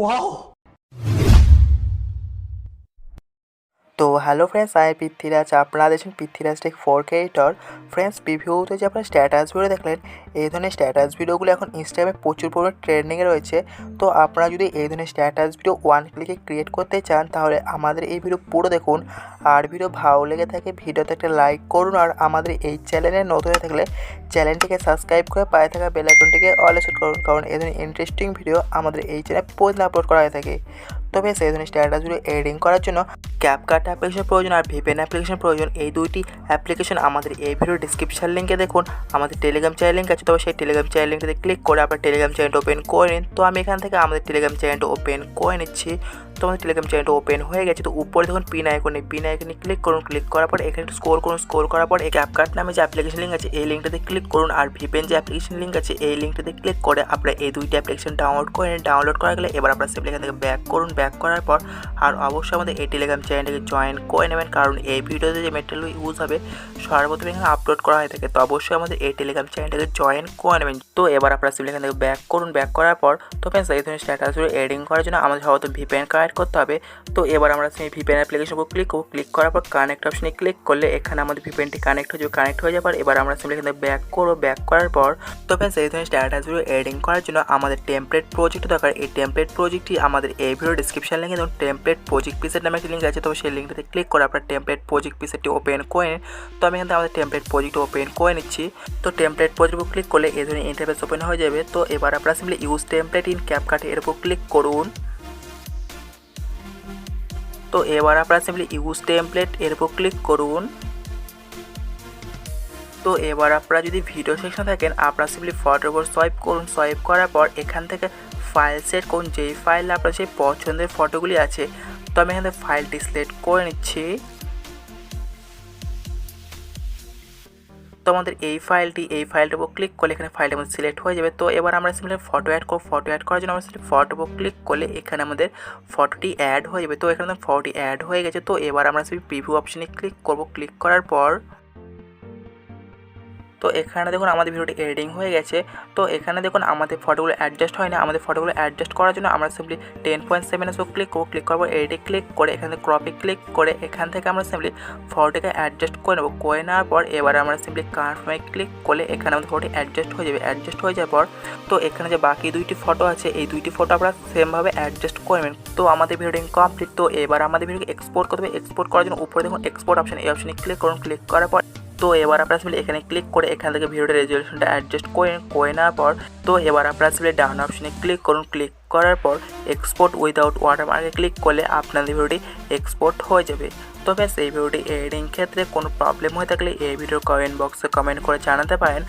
Wow. তো hello friends, আমি পৃথ্বীরাজ। আপনারা দেখছেন Prithviraj tech 4K editor. Friends, প্রিভিউতে যে আপনারা স্ট্যাটাস ভিডিও দেখলেন, এই ধরনের স্ট্যাটাস ভিডিওগুলো এখন ইনস্টাগ্রামে প্রচুর পরিমাণে ট্রেন্ডিংয়ে রয়েছে। তো আপনারা যদি এই ধরনের স্ট্যাটাস ভিডিও ওয়ান ক্লিকে ক্রিয়েট করতে চান, তাহলে আমাদের এই ভিডিও পুরো দেখুন। আর ভিডিও ভালো লেগে থাকে ভিডিওতে একটা লাইক করুন। আর আমাদের এই চ্যানেলে নতুন হয়ে থাকলে চ্যানেলটিকে সাবস্ক্রাইব করে পায়ে থাকা বেল আইকনটিকে অলে সেট করুন, কারণ এই ধরনের ইন্টারেস্টিং ভিডিও আমাদের এই চ্যানেলে প্রতিদিন আপলোড করা হয়ে থাকে। তবে সেই ধরনের স্ট্যাটাস ভিডিও এডিটিং করার জন্য CapCut অ্যাপ্লিকেশন প্রয়োজন আর 𝗑𝗶𝗱 অ্যাপ্লিকেশন প্রয়োজন। এই দুইটি অ্যাপ্লিকেশন আমাদের এই ভিডিও ডিসক্রিপশন লিঙ্কে দেখুন। আমাদের টেলিগ্রাম চ্যানেল লিঙ্ক আছে, তবে সেই টেলিগ্রাম চ্যানেল লিঙ্কটাতে ক্লিক করে আপনার টেলিগ্রাম চ্যানেলটা ওপেন করে নিন। তো আমি এখান থেকে আমাদের টেলিগ্রাম চ্যানেলটা ওপেন করে নিচ্ছি। তো আমাদের টেলিগ্রাম চ্যানেলটা ওপেন হয়ে গেছে। তো উপরে দেখুন পিন আইকনে ক্লিক করুন। ক্লিক করার পর এখানে একটু স্ক্রল করুন। স্ক্রল করার পর এই CapCut নামে যে অ্যাপ্লিকেশন লিঙ্ক আছে এই লিঙ্কটাতে ক্লিক করুন। আর 𝗑𝗶𝗱 যে অ্যাপ্লিকেশন লিঙ্ক আছে এই লিঙ্কটাতে ক্লিক করে আপনারা এই দুইটি অ্যাপ্লিকেশন ডাউনলোড করে নিন। ডাউনলোড করা গেলে এবার আপনারা সিম্পলি এখান থেকে ব্যাক করুন। ব্যাক করার পর আর অবশ্যই আমাদের এই টেলিগ্রাম চ্যানেলটাকে জয়েন করে নেবেন, কারণ এই ভিডিওতে যে মেটেরিয়াল ইউজ হবে সর্বপ্রথম এখানে আপলোড করা হয়ে থাকে। তো অবশ্যই আমাদের এই টেলিগ্রাম চ্যানেলটাকে জয়েন করে নেবেন। তো এবার আপনারা সিম্পলি এখান থেকে ব্যাক করুন। ব্যাক করার পর তো ফ্রেন্ডস, এই ধরনের স্ট্যাটাসগুলো এডিটিং করার জন্য আমাদের সর্বপ্রথম VPN কানেক্ট করতে হবে। তো এবার আমরা সেই VPN অ্যাপ্লিকেশন উপর ক্লিক করব। ক্লিক করার পর কানেক্ট অপশনে ক্লিক করলে এখানে আমাদের VPNটি কানেক্ট হয়ে যাবে। কানেক্ট হয়ে যাবার এবার আমরা সিম্পলি এখান থেকে ব্যাক করব। ব্যাক করার পর তো ফ্রেন্ডস, এই ধরনের স্ট্যাটাসগুলো এডিটিং করার জন্য আমাদের টেমপ্লেট প্রজেক্ট দরকার। এই টেমপ্লেট প্রজেক্টটি আমাদের এই ভিডিও ডিসক্রিপশন লিঙ্কে দেখুন টেমপ্লেট প্রজেক্ট পিসের নামে একটি লিঙ্ক আছে। তো সেই লিঙ্কটাতে ক্লিক করে আপনার টেমপ্লেট প্রজেক্ট পিসেরটি ওপেন করে নিন। তো আমি এখান থেকে আমাদের টেমপ্লেট প্রজেক্ট ওপেন করে নিচ্ছি। তো টেমপ্লেট প্রজেক্ট উপর ক্লিক করলে এই ধরনের ইন্টারফেস ওপেন হয়ে যাবে। তো এবার আপনারা simply use template in CapCut এর উপর ক্লিক করুন। তো এবার আপনারা সিম্পলি ইউজ টেমপ্লেট এর উপর ক্লিক করুন। তো এবার আপনারা যদি ভিডিও সেকশন থাকেন, আপনারা সিম্পলি ফটোর উপর সোয়াইপ করুন। সোয়াইপ করার পর এখান থেকে ফাইল সেট করুন। যেই ফাইলে আপনার সেই পছন্দের ফটোগুলি আছে, তো আমি এখান থেকে ফাইলটি সিলেক্ট করে নিচ্ছি। তো আমাদের এই ফাইলটার উপর ক্লিক করলে এখানে ফাইলটা আমাদের সিলেক্ট হয়ে যাবে। তো এবার আমরা সিম্পলি ফটো অ্যাড করব। ফটো অ্যাড করার জন্য আমরা সিম্পলি ফটোর উপর ক্লিক করলে এখানে আমাদের ফটোটি অ্যাড হয়ে যাবে। তো এখানে ফটোটি অ্যাড হয়ে গেছে। তো এবার আমরা সিম্পলি প্রিভিউ অপশনে ক্লিক করব। ক্লিক করার পর তো এখানে দেখুন আমাদের ভিডিওটি এডিটিং হয়ে গেছে। তো এখানে দেখুন আমাদের ফটোগুলো অ্যাডজাস্ট হয় না। আমাদের ফটোগুলো অ্যাডজাস্ট করার জন্য আমরা সিম্পলি 10.7 উপর ক্লিক করব। ক্লিক করার পর এডিটে ক্লিক করে এখানে ক্রপে ক্লিক করে এখান থেকে আমরা সিম্পলি ফটোটাকে অ্যাডজাস্ট করে নেব। করে নেওয়ার পর এবার আমরা সিম্পলি কনফার্মে ক্লিক করলে এখানে আমাদের ফটোটি অ্যাডজাস্ট হয়ে যাবে। অ্যাডজাস্ট হয়ে যাওয়ার পর তো এখানে যে বাকি দুইটি ফটো আছে এই দুইটি ফটো আমরা সেমভাবে অ্যাডজাস্ট করবেন। তো আমাদের ভিডিওটি কমপ্লিট। তো এবার আমাদের ভিডিওকে এক্সপোর্ট করতে হবে। এক্সপোর্ট করার জন্য উপরে দেখুন এক্সপোর্ট অপশন, এই অপশনে ক্লিক করুন। ক্লিক করার পর তো এবার আপনারা সিম্পলি এখানে ক্লিক করে এখান থেকে ভিডিওর রেজলিউশনটা অ্যাডজাস্ট করে নেওয়ার পর তো এবার আপনারা সিম্পলি ডাউন অপশনে ক্লিক করুন। ক্লিক করার পর এক্সপোর্ট উইদাউট ওয়াটারমার্কে ক্লিক করলে আপনাদের ভিডিওটি এক্সপোর্ট হয়ে যাবে। তো ব্যাস, এই ভিডিওটি এডিটিং ক্ষেত্রে কোনো প্রবলেম হয়ে থাকলে এই ভিডিওর কমেন্ট বক্সে কমেন্ট করে জানাতে পারেন।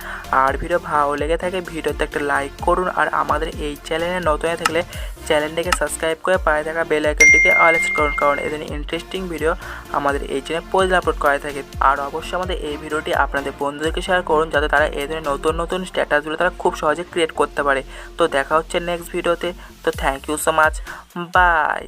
আর ভিডিও ভালো লেগে থাকে ভিডিওতে একটা লাইক করুন। আর আমাদের এই চ্যানেলে নতুন হয়ে থাকলে চ্যানেলটিকে সাবস্ক্রাইব করে পায়ে থাকা বেল আইকনটিকে অল সেট করুন, কারণ এই ধরনের ইন্টারেস্টিং ভিডিও আমাদের এই চ্যানেলে প্রতিদিন আপলোড করা থাকে। আর অবশ্যই আমাদের এই ভিডিওটি আপনাদের বন্ধুদেরকে শেয়ার করুন, যাতে তারা এই ধরনের নতুন নতুন স্ট্যাটাসগুলো তারা খুব সহজে ক্রিয়েট করতে পারে। তো দেখা হচ্ছে নেক্সট ভিডিওতে। তো thank you so much. By.